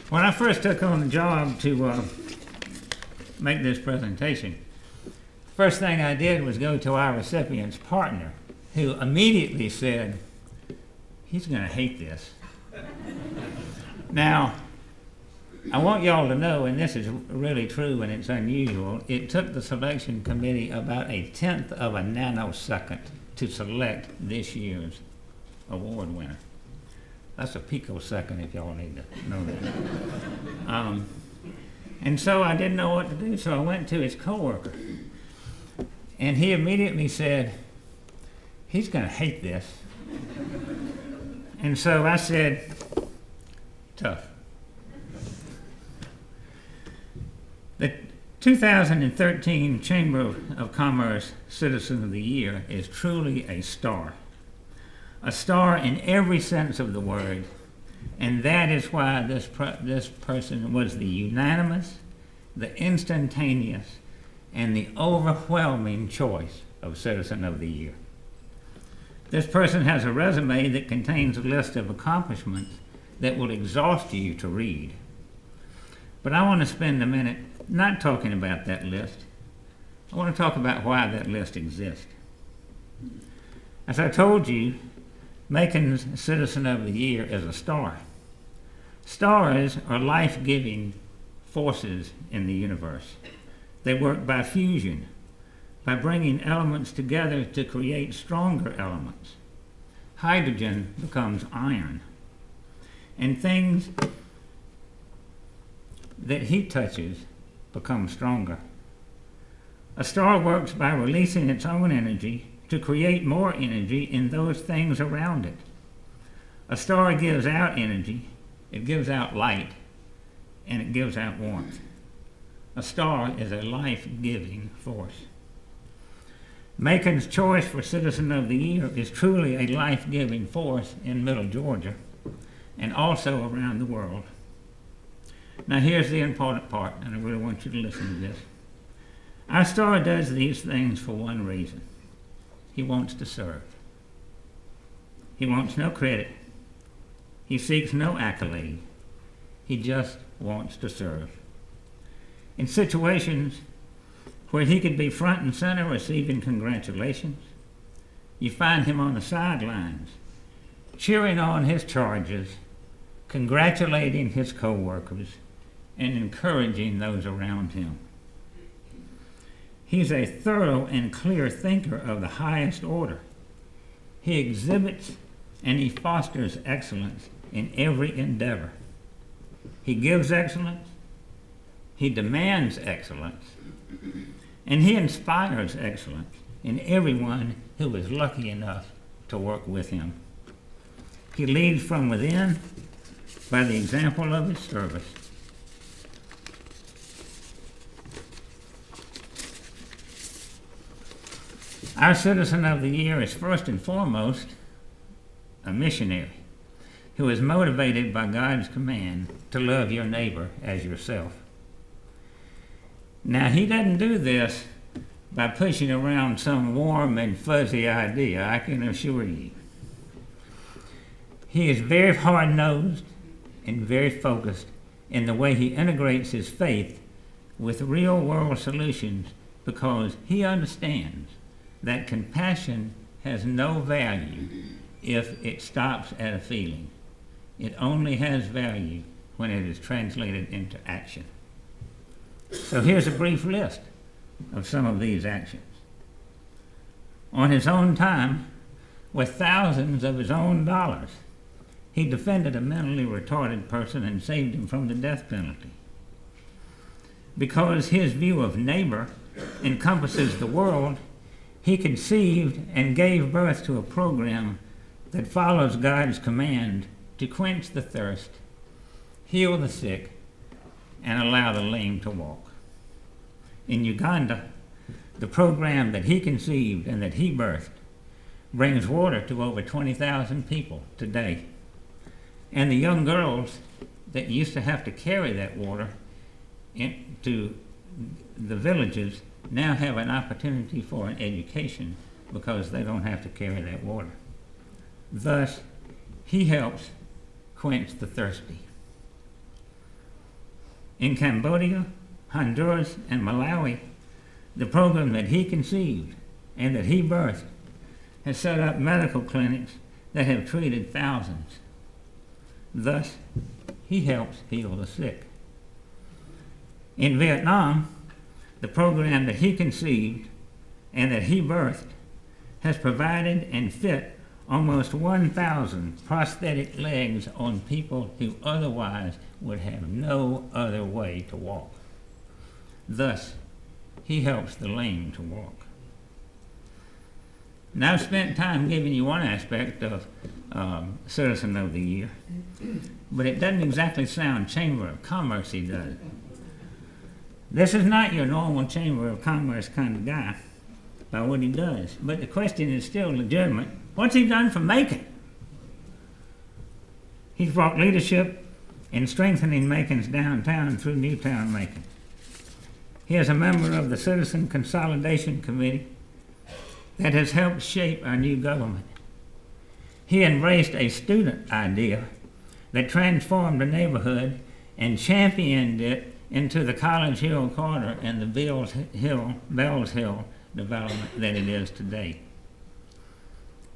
When I first took on the job to make this presentation, first thing I did was go to our recipient's partner, who immediately said, "He's going to hate this." Now, I want y'all to know, and this is really true and it's unusual, it took the selection committee about 1/10 of a nanosecond to select this year's award winner. That's a picosecond if y'all need to know that. And so I didn't know what to do, so I went to his coworker. And he immediately said, "He's going to hate this." And so I said, "Tough." The 2013 Chamber of Commerce Citizen of the Year is truly a star in every sense of the word, and that is why this person was the unanimous, the instantaneous, and the overwhelming choice of Citizen of the Year. This person has a resume that contains a list of accomplishments that will exhaust you to read. But I want to spend a minute not talking about that list. I want to talk about why that list exists. As I told you, Macon's Citizen of the Year is a star. Stars are life-giving forces in the universe. They work by fusion, by bringing elements together to create stronger elements. Hydrogen becomes iron, and things that he touches become stronger. A star works by releasing its own energy to create more energy in those things around it. A star gives out energy, it gives out light, and it gives out warmth. A star is a life-giving force. Macon's choice for Citizen of the Year is truly a life-giving force in Middle Georgia and also around the world. Now here's the important part, and I really want you to listen to this. Our star does these things for one reason. He wants to serve. He wants no credit. He seeks no accolade. He just wants to serve. In situations where he could be front and center receiving congratulations, you find him on the sidelines, cheering on his charges, congratulating his co-workers, and encouraging those around him. He's a thorough and clear thinker of the highest order. He exhibits and he fosters excellence in every endeavor. He gives excellence, he demands excellence, and he inspires excellence in everyone who is lucky enough to work with him. He leads from within by the example of his service. Our Citizen of the Year is first and foremost a missionary who is motivated by God's command to love your neighbor as yourself. Now, he doesn't do this by pushing around some warm and fuzzy idea, I can assure you. He is very hard-nosed and very focused in the way he integrates his faith with real-world solutions because he understands that compassion has no value if it stops at a feeling. It only has value when it is translated into action. So here's a brief list of some of these actions. On his own time, with thousands of his own dollars, he defended a mentally retarded person and saved him from the death penalty. Because his view of neighbor encompasses the world, he conceived and gave birth to a program that follows God's command to quench the thirst, heal the sick, and allow the lame to walk. In Uganda, the program that he conceived and that he birthed brings water to over 20,000 people today. And the young girls that used to have to carry that water into the villages now have an opportunity for an education because they don't have to carry that water. Thus, he helps quench the thirsty. In Cambodia, Honduras, and Malawi, the program that he conceived and that he birthed has set up medical clinics that have treated thousands. Thus, he helps heal the sick. In Vietnam, the program that he conceived and that he birthed has provided and fit almost 1,000 prosthetic legs on people who otherwise would have no other way to walk. Thus, he helps the lame to walk. Now, I've spent time giving you one aspect of Citizen of the Year, but it doesn't exactly sound Chamber of Commerce-y, does it? This is not your normal Chamber of Commerce kind of guy by what he does, but the question is still legitimate. What's he done for Macon? He's brought leadership in strengthening Macon's downtown through Newtown Macon. He is a member of the Citizen Consolidation Committee that has helped shape our new government. He embraced a student idea that transformed the neighborhood and championed it into the College Hill corridor and the Bells Hill development that it is today.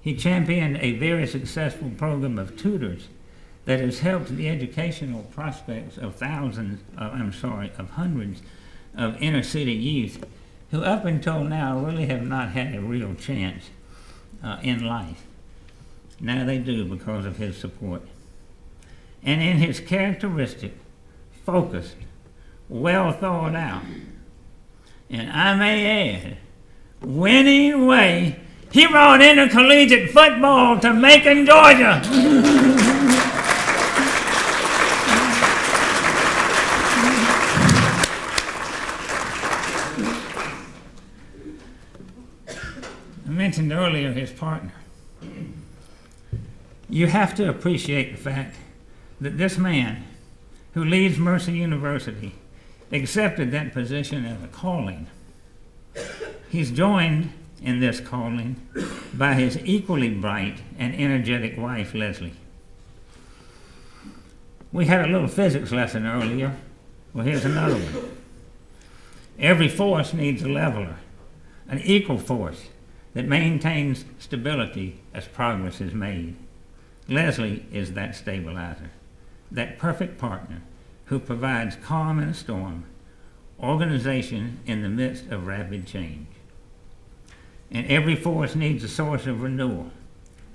He championed a very successful program of tutors that has helped the educational prospects of hundreds of inner city youth who up until now really have not had a real chance in life. Now they do because of his support. And in his characteristic, focused, well thought out, and I may add, winning way, he brought intercollegiate football to Macon, Georgia. I mentioned earlier his partner. You have to appreciate the fact that this man who leads Mercer University accepted that position as a calling. He's joined in this calling by his equally bright and energetic wife, Leslie. We had a little physics lesson earlier. Well, here's another one. Every force needs a leveler, an equal force that maintains stability as progress is made. Leslie is that stabilizer, that perfect partner who provides calm in a storm, organization in the midst of rapid change. And every force needs a source of renewal.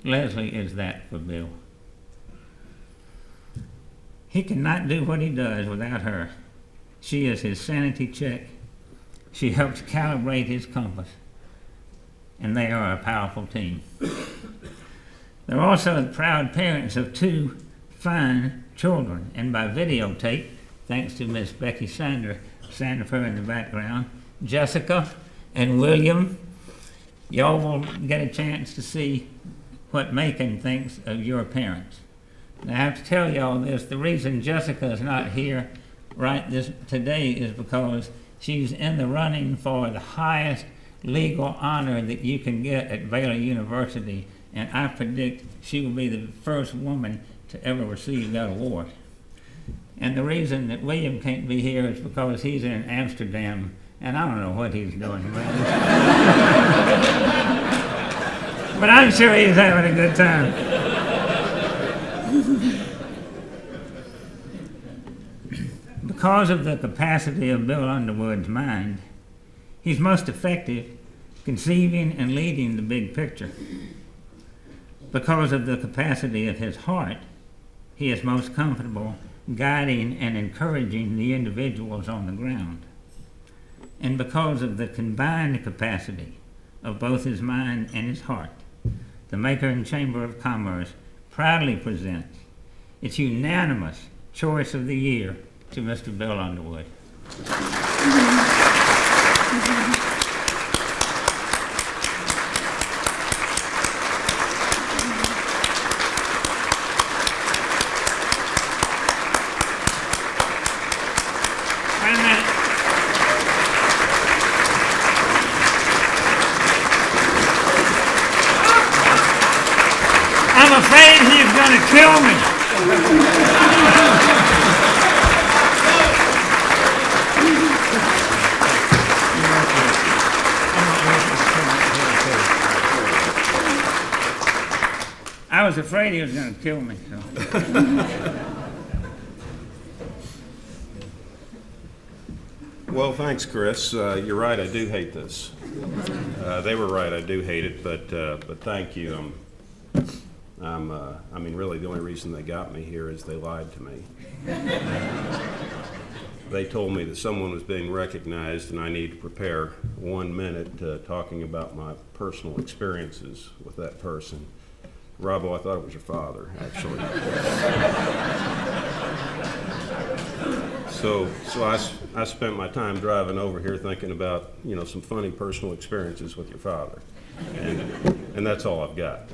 Leslie is that for Bill. He cannot do what he does without her. She is his sanity check. She helps calibrate his compass. And they are a powerful team. They're also the proud parents of two fine children. And by videotape, thanks to Miss Becky Sandifer in the background, Jessica and William, y'all will get a chance to see what Macon thinks of your parents. Now, I have to tell y'all this, the reason Jessica is not here today is because she's in the running for the highest legal honor that you can get at Baylor University, and I predict she will be the first woman to ever receive that award. And the reason that William can't be here is because he's in Amsterdam, and I don't know what he's doing, man. But I'm sure he's having a good time. Because of the capacity of Bill Underwood's mind, he's most effective conceiving and leading the big picture. Because of the capacity of his heart, he is most comfortable guiding and encouraging the individuals on the ground. And because of the combined capacity of both his mind and his heart, the Macon Chamber of Commerce proudly presents its unanimous Choice of the Year to Mr. Bill Underwood. kill me. I was afraid he was going to kill me. So. Well, thanks, Chris. You're right, I do hate this. They were right, I do hate it, but thank you. I mean, really, the only reason they got me here is they lied to me. They told me that someone was being recognized and I need to prepare 1 minute talking about my personal experiences with that person. Robbo, I thought it was your father, actually. So I spent my time driving over here thinking about, some funny personal experiences with your father. And that's all I've got.